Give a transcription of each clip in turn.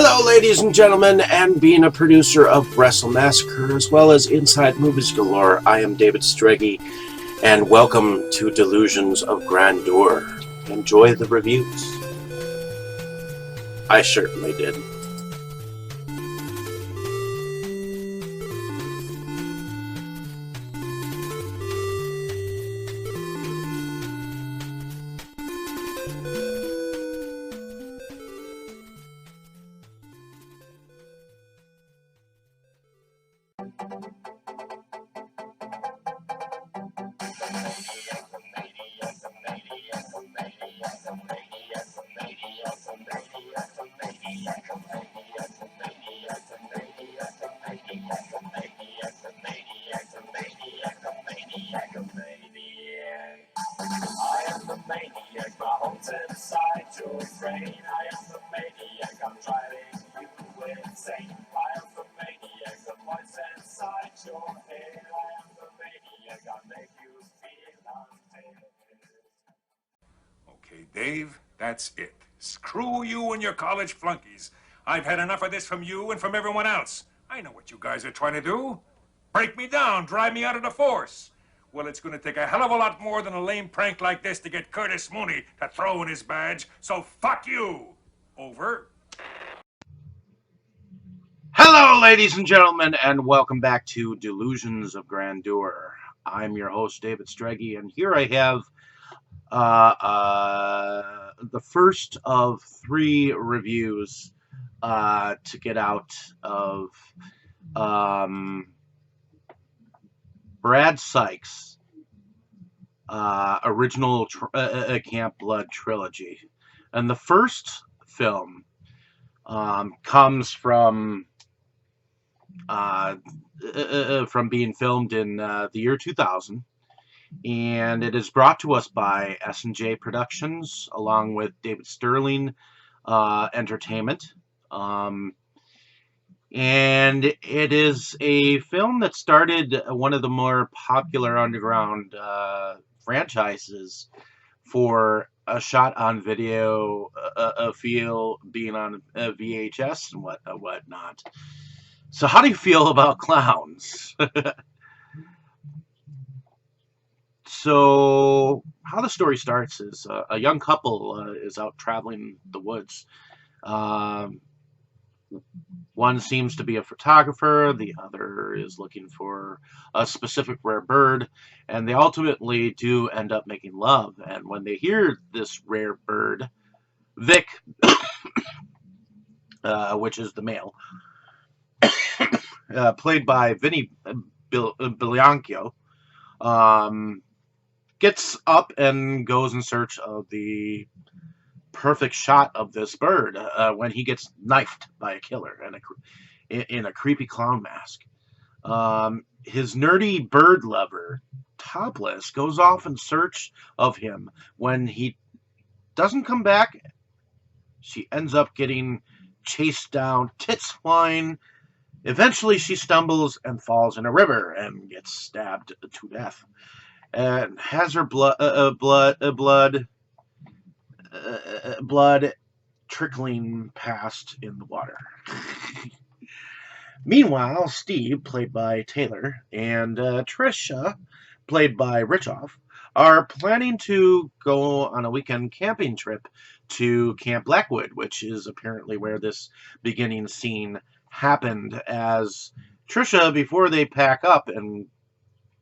Hello, ladies and gentlemen, and being a producer of Wrestle Massacre as well as Inside Movies Galore, I am David Streggy, and welcome to Delusions of Grandeur. Enjoy the reviews. I certainly did. Okay, Dave, that's it. Screw you and your college flunkies. I've had enough of this from you and from everyone else. I know what you guys are trying to do. Break me down, drive me out of the force. Well, it's going to take a hell of a lot more than a lame prank like this to get Curtis Mooney to throw in his badge, so fuck you. Over. Hello, ladies and gentlemen, and welcome back to Delusions of Grandeur. I'm your host, David Streggy, and here I have the first of three reviews to get out of Brad Sykes' original Camp Blood Trilogy. And the first film comes from being filmed in the year 2000, and it is brought to us by S&J Productions along with David Sterling Entertainment. And it is a film that started one of the more popular underground franchises for a shot on video, a feel being on VHS and whatnot. So how do you feel about clowns? So how the story starts is a young couple is out traveling the woods. One seems to be a photographer, the other is looking for a specific rare bird, and they ultimately do end up making love. And when they hear this rare bird, Vic, which is the male, played by Vinny Bianco, gets up and goes in search of the perfect shot of this bird when he gets knifed by a killer in a creepy clown mask. His nerdy bird lover, Topless, goes off in search of him. When he doesn't come back, she ends up getting chased down, tits flying. Eventually she stumbles and falls in a river and gets stabbed to death, and has her blood trickling past in the water. Meanwhile, Steve, played by Taylor, and Trisha, played by Richoff, are planning to go on a weekend camping trip to Camp Blackwood, which is apparently where this beginning scene happened, as Trisha, before they pack up and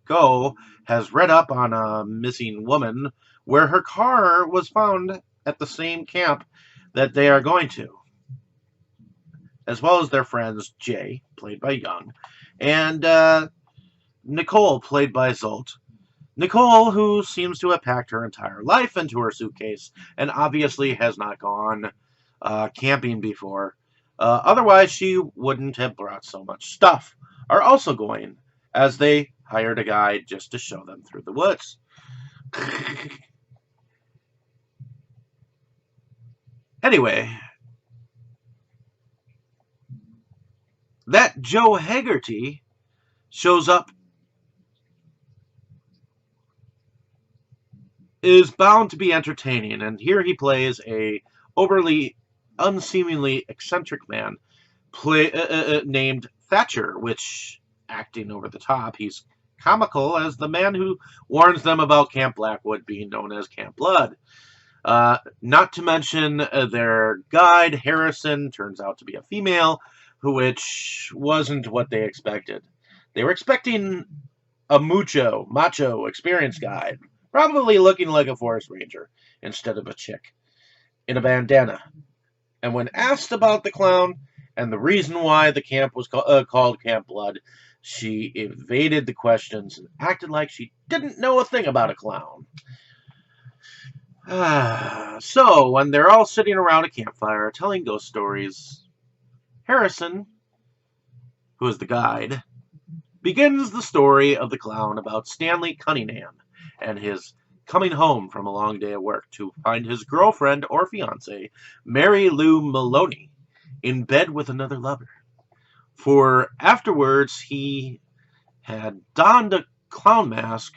go, has read up on a missing woman where her car was found at the same camp that they are going to, as well as their friends Jay, played by Young, and Nicole, played by Zolt. Nicole, who seems to have packed her entire life into her suitcase and obviously has not gone camping before. Otherwise, she wouldn't have brought so much stuff, are also going, as they hired a guide just to show them through the woods. Anyway, that Joe Haggerty shows up is bound to be entertaining, and here he plays a overly unseemingly eccentric man named Thatcher, which, acting over the top, he's comical as the man who warns them about Camp Blackwood being known as Camp Blood. Not to mention their guide, Harrison, turns out to be a female, which wasn't what they expected. They were expecting a macho, experienced guide, probably looking like a forest ranger, instead of a chick in a bandana. And when asked about the clown and the reason why the camp was called Camp Blood, she evaded the questions and acted like she didn't know a thing about a clown. So, when they're all sitting around a campfire telling ghost stories, Harrison, who is the guide, begins the story of the clown about Stanley Cunningham and his coming home from a long day of work to find his girlfriend or fiancée, Mary Lou Maloney, in bed with another lover. For afterwards he had donned a clown mask,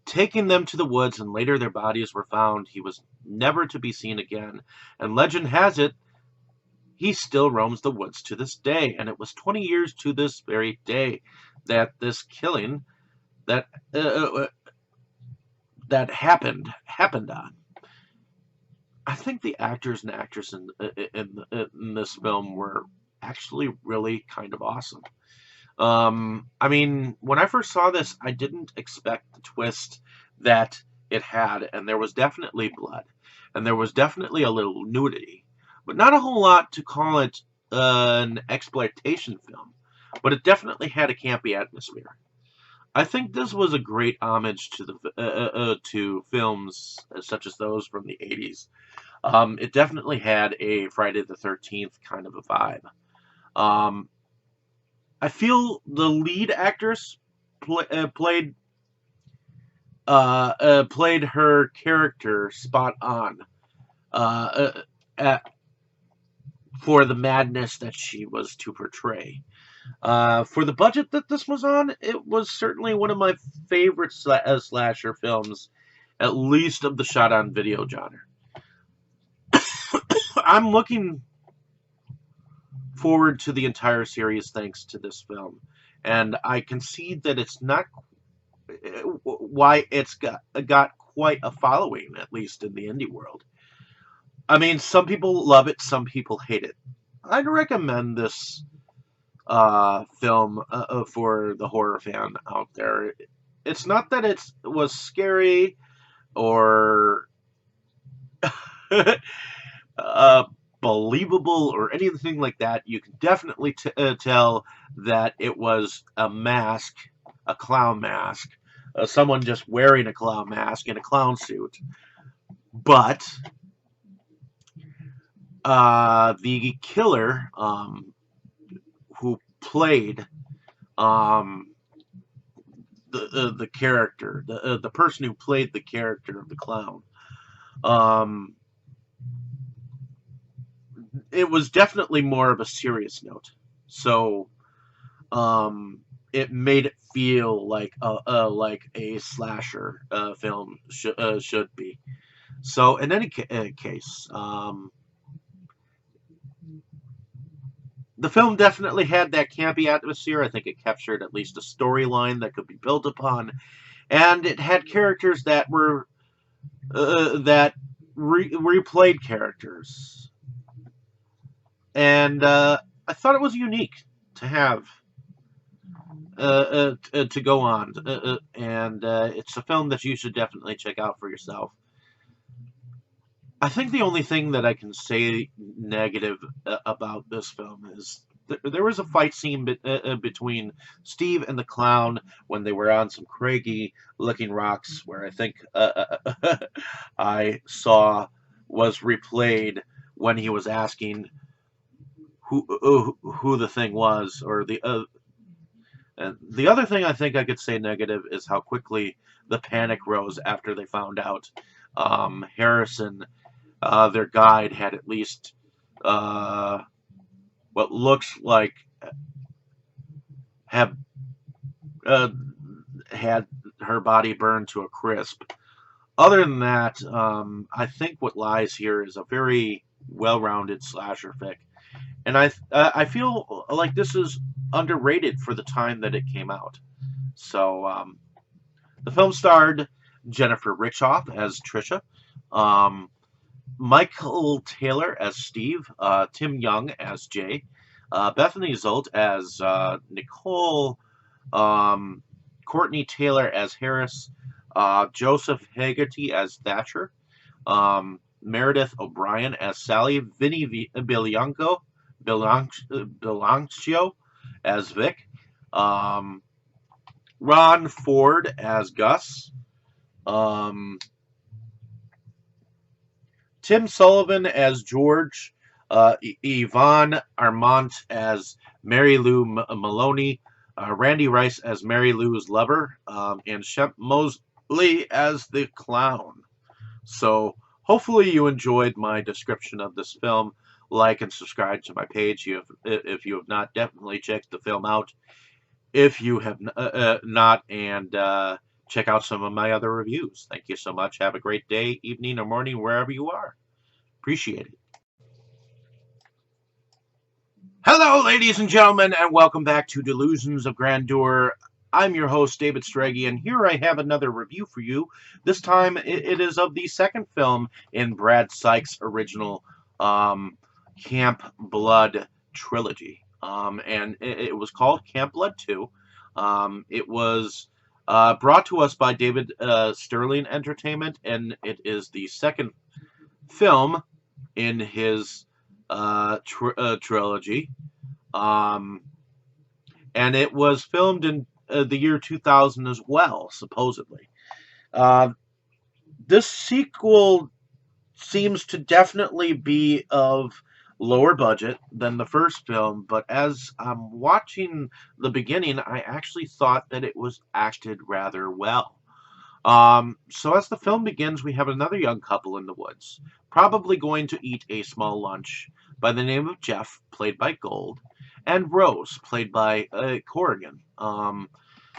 taking them to the woods, and later their bodies were found. He was never to be seen again, and legend has it he still roams the woods to this day. And it was 20 years to this very day that this killing that that happened on. I think the actors and actresses in this film were actually really kind of awesome. I mean, when I first saw this, I didn't expect the twist that it had, and there was definitely blood, and there was definitely a little nudity, but not a whole lot to call it an exploitation film, but it definitely had a campy atmosphere. I think this was a great homage to the to films such as those from the 80s. It definitely had a Friday the 13th kind of a vibe. Um, I feel the lead actress played her character spot on at, for the madness that she was to portray. For the budget that this was on, it was certainly one of my favorite slasher films, at least of the shot-on-video genre. I'm looking forward to the entire series thanks to this film, and I concede that it's not why it's got quite a following, at least in the indie world. I mean, some people love it, some people hate it. I'd recommend this film for the horror fan out there. It's not that it was scary or believable or anything like that. You can definitely tell that it was a mask, a clown mask, someone just wearing a clown mask in a clown suit. But the killer who played the character, the person who played the character of the clown, it was definitely more of a serious note. So it made it feel like a slasher film should be. So in any case, the film definitely had that campy atmosphere. I think it captured at least a storyline that could be built upon, and it had characters that were that replayed characters, and I thought it was unique to have to go on, and it's a film that you should definitely check out for yourself. I think the only thing that I can say negative about this film is there was a fight scene between Steve and the clown when they were on some craggy-looking rocks, where I think I saw was replayed when he was asking who the thing was, or the other thing I think I could say negative is how quickly the panic rose after they found out Harrison, their guide, had at least what looks like have had her body burned to a crisp. Other than that, I think what lies here is a very well-rounded slasher fic, and I feel like this is underrated for the time that it came out. So the film starred Jennifer Richoff as Trisha, um, Michael Taylor as Steve, Tim Young as Jay, Bethany Zolt as Nicole, um, Courtney Taylor as Harris, Joseph Haggerty as Thatcher, Meredith O'Brien as Sally, Bilancio as Vic, um, Ron Ford as Gus, um, Tim Sullivan as George, Yvonne Armand as Mary Lou Maloney, Randy Rice as Mary Lou's lover, and Shep Mosley as the clown. So hopefully you enjoyed my description of this film. Like and subscribe to my page if you have not. Definitely check the film out if you have not, and check out some of my other reviews. Thank you so much. Have a great day, evening, or morning, wherever you are. Appreciate it. Hello, ladies and gentlemen, and welcome back to Delusions of Grandeur. I'm your host, David Strege, and here I have another review for you. This time, it is of the second film in Brad Syke's original Camp Blood Trilogy. And it was called Camp Blood 2. It was brought to us by David Sterling Entertainment, and it is the second film in his trilogy. And it was filmed in the year 2000 as well, supposedly. This sequel seems to definitely be of lower budget than the first film, but as I'm watching the beginning, I actually thought that it was acted rather well. So as the film begins, we have another young couple in the woods, probably going to eat a small lunch, by the name of Jeff, played by Gold, and Rose, played by Corrigan.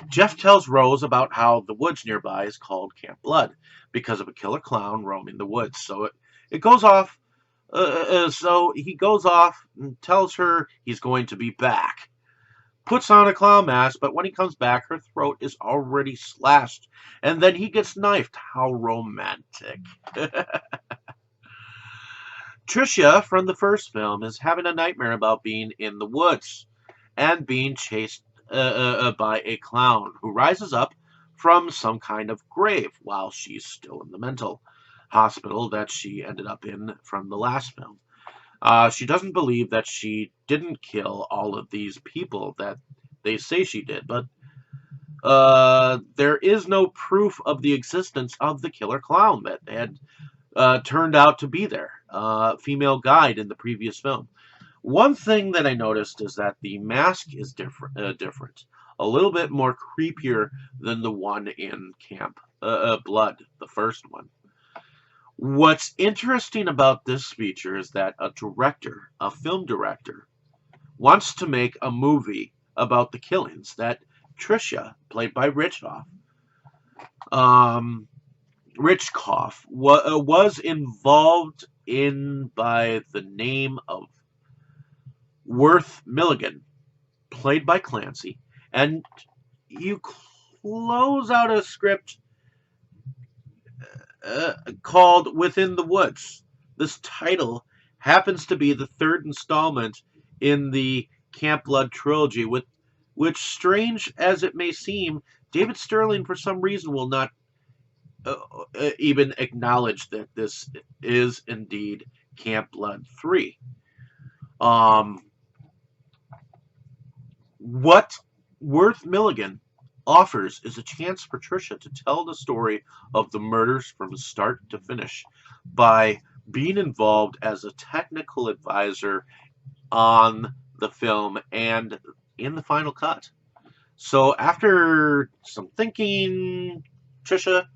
Jeff tells Rose about how the woods nearby is called Camp Blood because of a killer clown roaming the woods. So it goes off. So he goes off and tells her he's going to be back. Puts on a clown mask, but when he comes back, her throat is already slashed, and then he gets knifed. How romantic. Tricia from the first film is having a nightmare about being in the woods and being chased by a clown who rises up from some kind of grave while she's still in the mental hospital that she ended up in from the last film. She doesn't believe that she didn't kill all of these people that they say she did, but there is no proof of the existence of the killer clown that had turned out to be there. Female guide in the previous film. One thing that I noticed is that the mask is different, a little bit more creepier than the one in Camp Blood, the first one. What's interesting about this feature is that a film director, wants to make a movie about the killings that Tricia, played by Richkoff, was involved in by the name of Worth Milligan, played by Clancy, and you close out a script called Within the Woods. This title happens to be the third installment in the Camp Blood trilogy, which, strange as it may seem, David Sterling, for some reason, will not even acknowledge that this is indeed Camp Blood 3. What Worth Milligan offers is a chance for Tricia to tell the story of the murders from start to finish by being involved as a technical advisor on the film and in the final cut. So after some thinking, Tricia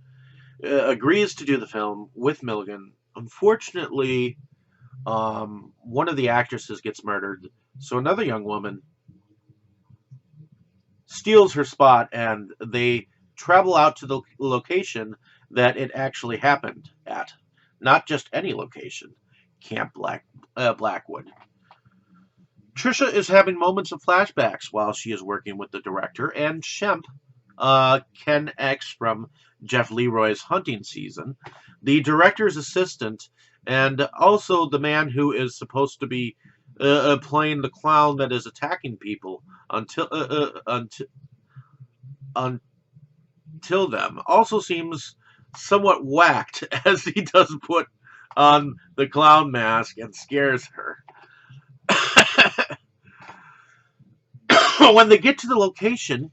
agrees to do the film with Milligan. Unfortunately, one of the actresses gets murdered, so another young woman steals her spot, and they travel out to the location that it actually happened at. Not just any location. Camp Blackwood. Trisha is having moments of flashbacks while she is working with the director, and Shemp, Ken X from Jeff Leroy's hunting season, the director's assistant, and also the man who is supposed to be playing the clown that is attacking people until them, also seems somewhat whacked as he does put on the clown mask and scares her. When they get to the location,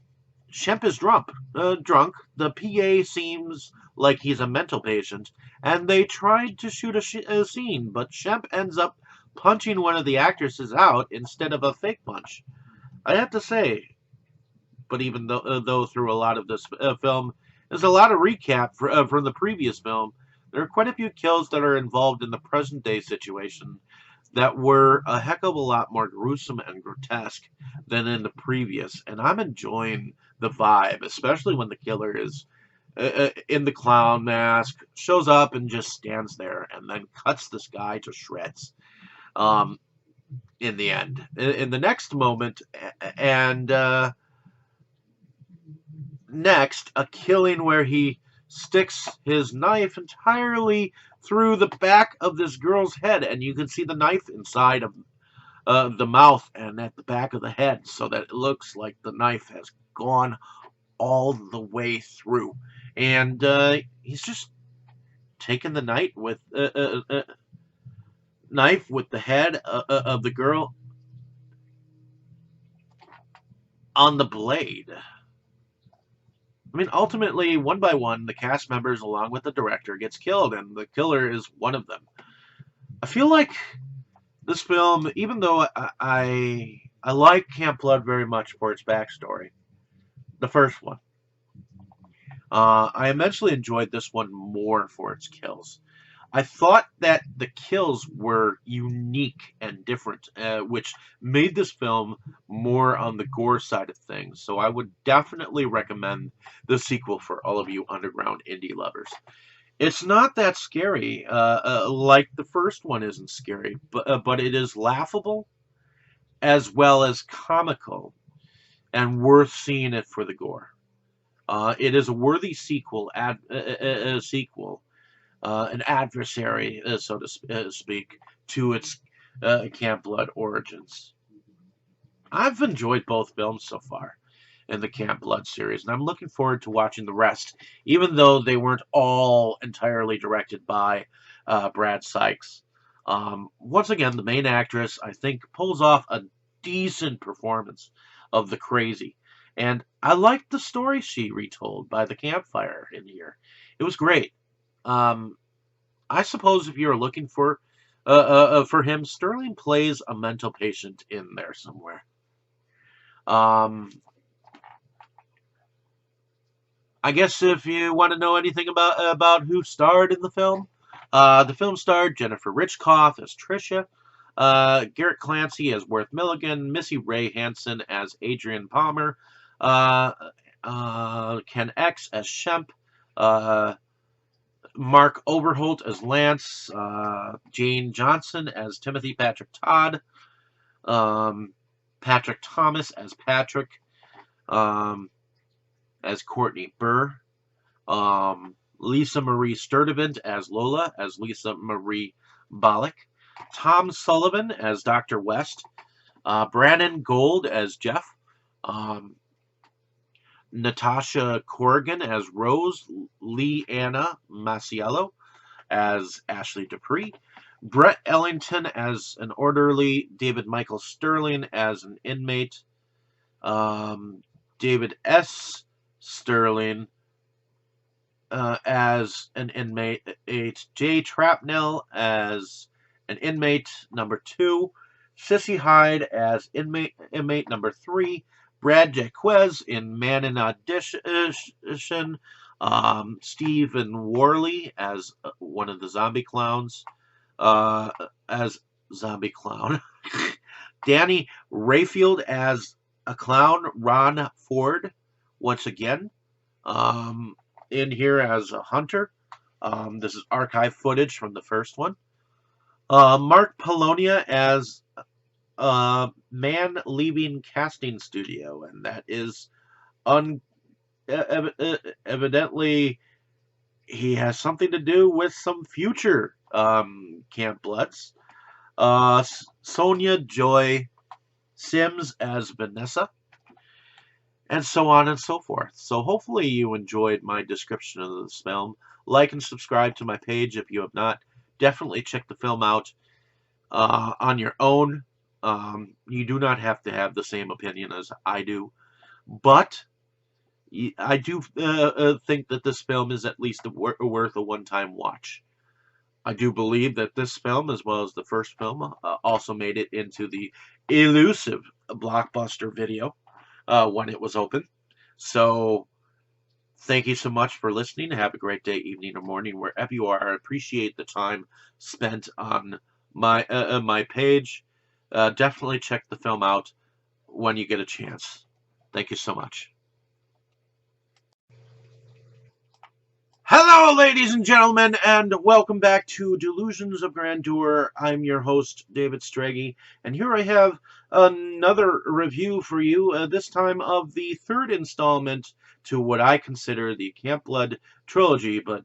Shemp is drunk. The PA seems like he's a mental patient, and they tried to shoot a scene, but Shemp ends up punching one of the actresses out instead of a fake punch. I have to say, but even though through a lot of this film, there's a lot of recap from the previous film, there are quite a few kills that are involved in the present day situation that were a heck of a lot more gruesome and grotesque than in the previous. And I'm enjoying the vibe, especially when the killer is in the clown mask, shows up and just stands there and then cuts this guy to shreds in the end. In the next moment, and next, a killing where he sticks his knife entirely through the back of this girl's head, and you can see the knife inside of the mouth and at the back of the head, so that it looks like the knife has gone all the way through. And he's just taken the knife with the head of the girl on the blade. I mean, ultimately, one by one, the cast members, along with the director, gets killed, and the killer is one of them. I feel like this film, even though I like Camp Blood very much for its backstory, the first one, I immensely enjoyed this one more for its kills. I thought that the kills were unique and different, which made this film more on the gore side of things. So I would definitely recommend the sequel for all of you underground indie lovers. It's not that scary, like the first one isn't scary, but it is laughable as well as comical and worth seeing it for the gore. It is a worthy sequel, an adversary, so to speak, to its Camp Blood origins. I've enjoyed both films so far in the Camp Blood series, and I'm looking forward to watching the rest, even though they weren't all entirely directed by Brad Sykes. Once again, the main actress, I think, pulls off a decent performance of the crazy. And I liked the story she retold by the campfire in here. It was great. I suppose if you're looking for him, Sterling plays a mental patient in there somewhere. I guess if you want to know anything about who starred in the film starred Jennifer Richkoff as Tricia, Garrett Clancy as Worth Milligan, Missy Ray Hansen as Adrian Palmer, Ken X as Shemp, Mark Overholt as Lance, Jane Johnson as Timothy Patrick Todd, Patrick Thomas as Patrick, as Courtney Burr, Lisa Marie Sturdivant as Lola, as Lisa Marie Bollock, Tom Sullivan as Dr. West, Brandon Gold as Jeff, Natasha Corrigan as Rose, Lee Anna Masiello as Ashley Dupree, Brett Ellington as an orderly, David Michael Sterling as an inmate, David S. Sterling as an inmate, Jay Trapnell as an inmate number 2, Sissy Hyde as inmate number 3, Brad Jaquez in Man in Audition, Stephen Worley as one of the zombie clowns, as zombie clown, Danny Rayfield as a clown, Ron Ford, once again, in here as a hunter. This is archive footage from the first one. Mark Polonia as man leaving casting studio, and that is un evidently he has something to do with some future Camp Bloods. Sonia Joy Sims as Vanessa, and so on and so forth. So hopefully you enjoyed my description of this film. Like and subscribe to my page if you have not. Definitely check the film out on your own. You do not have to have the same opinion as I do, but I do think that this film is at least worth a one-time watch. I do believe that this film, as well as the first film, also made it into the elusive Blockbuster video when it was open. So thank you so much for listening. Have a great day, evening, or morning, wherever you are. I appreciate the time spent on my page. Definitely check the film out when you get a chance. Thank you so much. Hello, ladies and gentlemen, and welcome back to Delusions of Grandeur. I'm your host, David Strege, and here I have another review for you, this time of the third installment to what I consider the Camp Blood Trilogy, but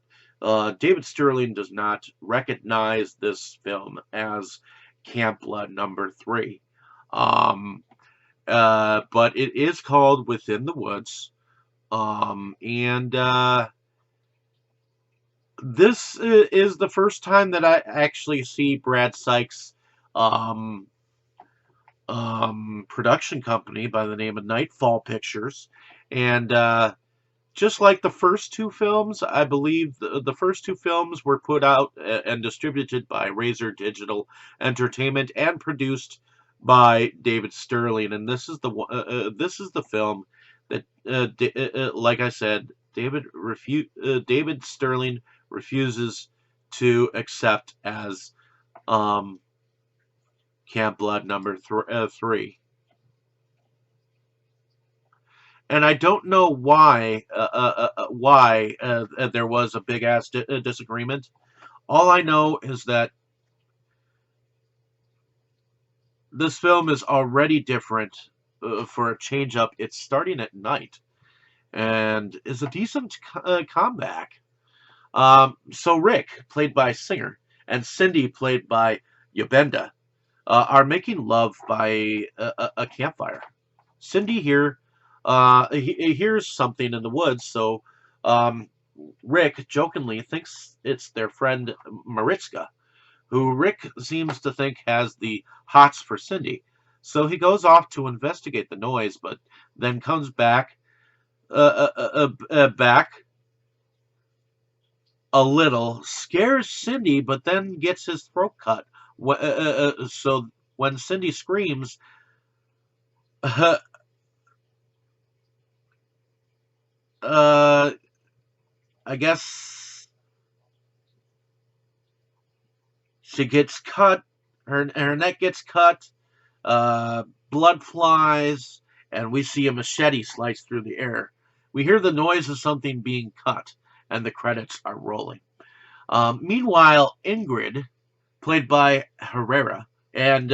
David Sterling does not recognize this film as Camp Blood number 3. But it is called Within the Woods, and this is the first time that I actually see Brad Sykes' production company by the name of Nightfall Pictures. And just like the first two films, I believe the first two films were put out and distributed by Razor Digital Entertainment and produced by David Sterling. And this is the film that, like I said, David Sterling refuses to accept as Camp Blood number 3. And I don't know why there was a big ass disagreement. All I know is that this film is already different for a change up. It's starting at night and is a decent comeback. So Rick, played by Singer, and Cindy, played by Yobenda, are making love by a campfire. Cindy here hears something in the woods, so Rick jokingly thinks it's their friend Maritzka, who Rick seems to think has the hots for Cindy. So he goes off to investigate the noise, but then comes back back a little, scares Cindy, but then gets his throat cut. So when Cindy screams, I guess she gets cut. Her neck gets cut. Blood flies, and we see a machete slice through the air. We hear the noise of something being cut, and the credits are rolling. Meanwhile, Ingrid, played by Herrera, and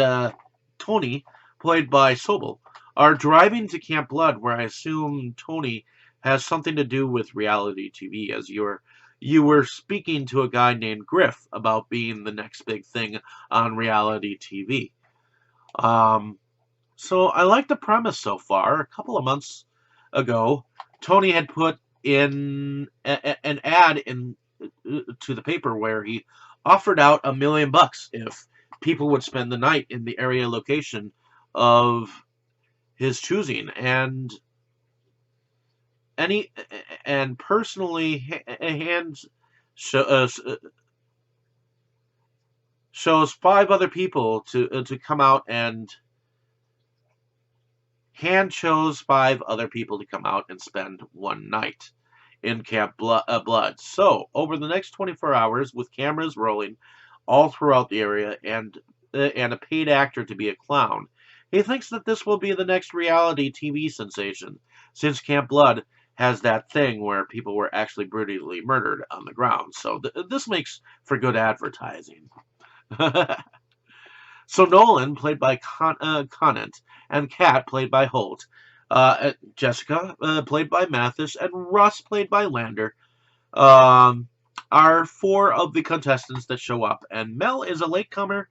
Tony, played by Sobel, are driving to Camp Blood, where I assume Tony has something to do with reality TV, as you were speaking to a guy named Griff about being the next big thing on reality TV. So I like the premise so far. A couple of months ago, Tony had put in an ad in to the paper where he offered out $1 million if people would spend the night in the area location of his choosing, and personally shows 5 other people to come out, and hand chose 5 other people to come out and spend one night in Camp Blood. So, over the next 24 hours, with cameras rolling all throughout the area and a paid actor to be a clown, he thinks that this will be the next reality TV sensation, since Camp Blood has that thing where people were actually brutally murdered on the ground. So this makes for good advertising. So Nolan, played by Conant, and Kat, played by Holt, Jessica, played by Mathis, and Russ, played by Lander, um, are four of the contestants that show up. And Mel is a latecomer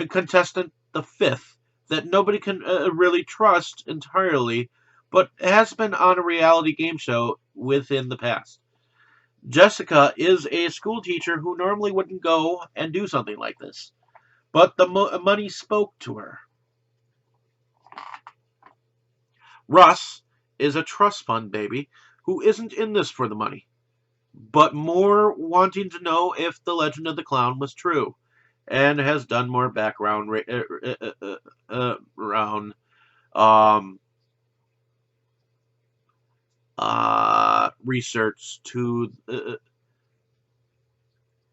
contestant, the fifth, that nobody can really trust entirely, but has been on a reality game show within the past. Jessica is a school teacher who normally wouldn't go and do something like this, but the money spoke to her. Russ is a trust fund baby who isn't in this for the money, but more wanting to know if the legend of the clown was true, and has done more background around um, research to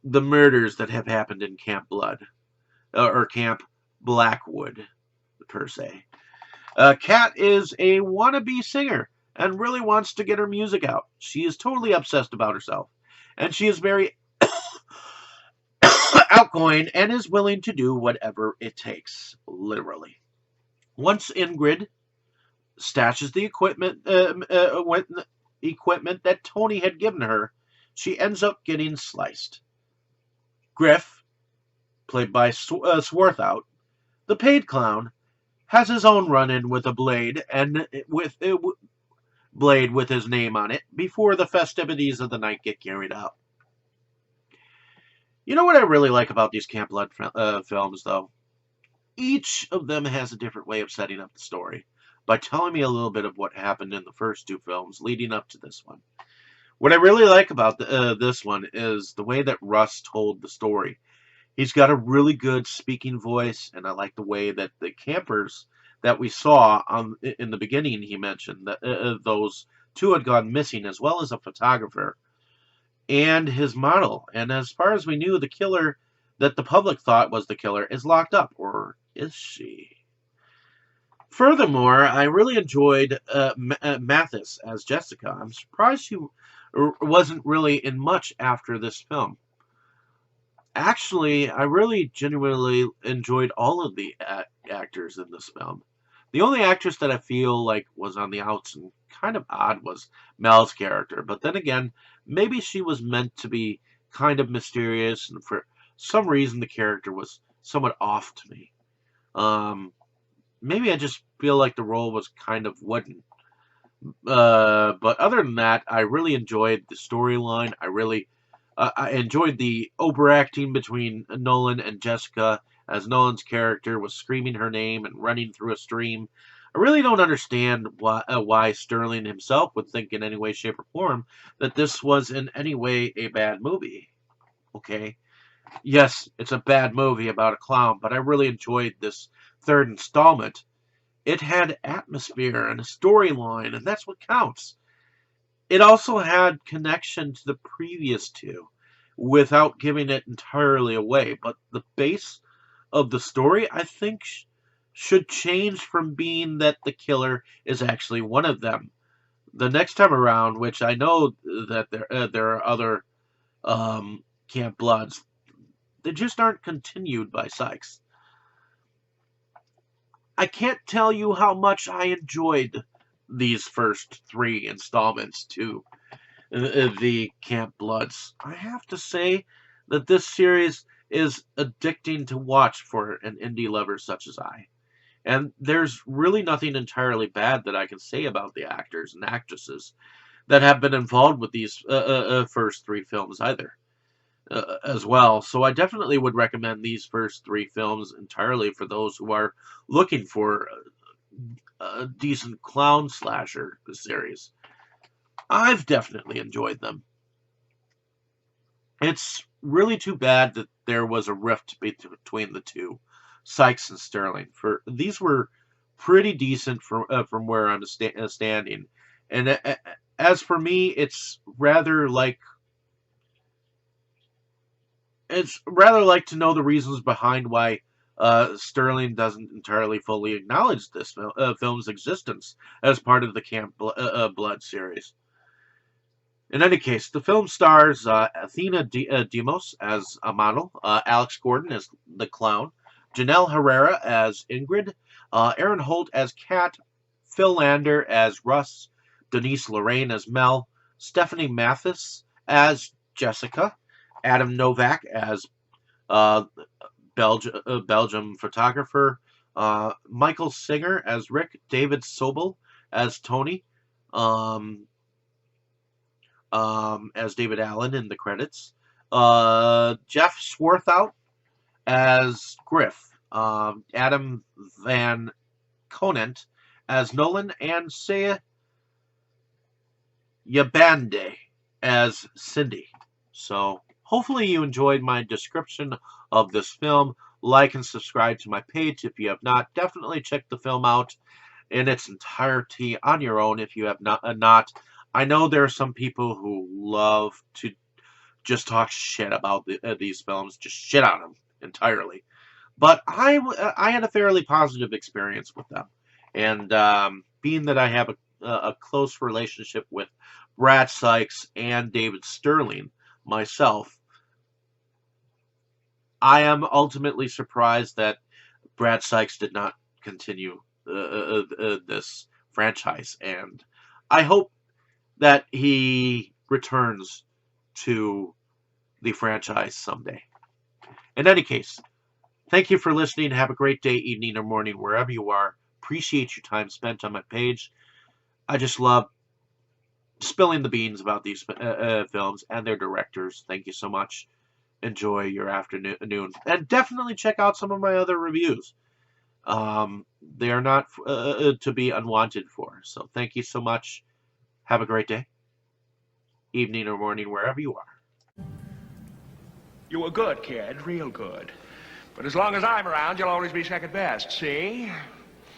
the murders that have happened in Camp Blood, or Camp Blackwood, per se. Kat is a wannabe singer and really wants to get her music out. She is totally obsessed about herself, and she is very outgoing and is willing to do whatever it takes, literally. Once Ingrid stashes the equipment that Tony had given her, she ends up getting sliced. Griff, played by Swarthout, the paid clown, has his own run-in with a blade and blade with his name on it before the festivities of the night get carried out. You know what I really like about these Camp Blood films, though? Each of them has a different way of setting up the story by telling me a little bit of what happened in the first two films leading up to this one. What I really like about this one is the way that Russ told the story. He's got a really good speaking voice, and I like the way that the campers that we saw in the beginning, he mentioned that those two had gone missing, as well as a photographer and his model. And as far as we knew, the killer that the public thought was the killer is locked up, or is she? Furthermore, I really enjoyed Mathis as Jessica. I'm surprised she wasn't really in much after this film. Actually, I really genuinely enjoyed all of the actors in this film. The only actress that I feel like was on the outs and kind of odd was Mel's character. But then again, maybe she was meant to be kind of mysterious, and for some reason the character was somewhat off to me. Maybe I just feel like the role was kind of wooden. But other than that, I really enjoyed the storyline. I enjoyed the overacting between Nolan and Jessica as Nolan's character was screaming her name and running through a stream. I really don't understand why Sterling himself would think in any way, shape, or form that this was in any way a bad movie. Okay? Yes, it's a bad movie about a clown, but I really enjoyed this third installment. It had atmosphere and a storyline, and that's what counts. It also had connection to the previous two without giving it entirely away. But the base of the story, I think, should change from being that the killer is actually one of them. The next time around, which I know that there are other Camp Bloods, they just aren't continued by Sykes. I can't tell you how much I enjoyed these first three installments to the Camp Bloods. I have to say that this series is addicting to watch for an indie lover such as I. And there's really nothing entirely bad that I can say about the actors and actresses that have been involved with these first three films either. As well. So I definitely would recommend these first three films entirely for those who are looking for a decent clown slasher series. I've definitely enjoyed them. It's really too bad that there was a rift between the two, Sykes and Sterling. For these were pretty decent from where I'm standing, and as for me, it's rather like to know the reasons behind why Sterling doesn't entirely fully acknowledge this film's existence as part of the Camp Blood series. In any case, the film stars Athena Demos as a model, Alex Gordon as the clown, Janelle Herrera as Ingrid, Aaron Holt as Kat, Phil Lander as Russ, Denise Lorraine as Mel, Stephanie Mathis as Jessica, Adam Novak as uh, Belgium photographer, Michael Singer as Rick, David Sobel as Tony, um, as David Allen in the credits, Jeff Swarthout as Griff, Adam Van Conant as Nolan, and Saya Yabande as Cindy. So hopefully you enjoyed my description of this film. Like and subscribe to my page if you have not. Definitely check the film out in its entirety on your own if you have not. I know there are some people who love to just talk shit about these films, just shit on them entirely. But I had a fairly positive experience with them, and being that I have a close relationship with Brad Sykes and David Sterling myself, I am ultimately surprised that Brad Sykes did not continue this franchise, and I hope that he returns to the franchise someday. In any case, thank you for listening. Have a great day, evening, or morning, wherever you are. Appreciate your time spent on my page. I just love spilling the beans about these films and their directors. Thank you so much. Enjoy your afternoon. And definitely check out some of my other reviews. They are not to be unwanted for. So thank you so much. Have a great day, evening, or morning, wherever you are. You were good, kid, real good. But as long as I'm around, you'll always be second best, see?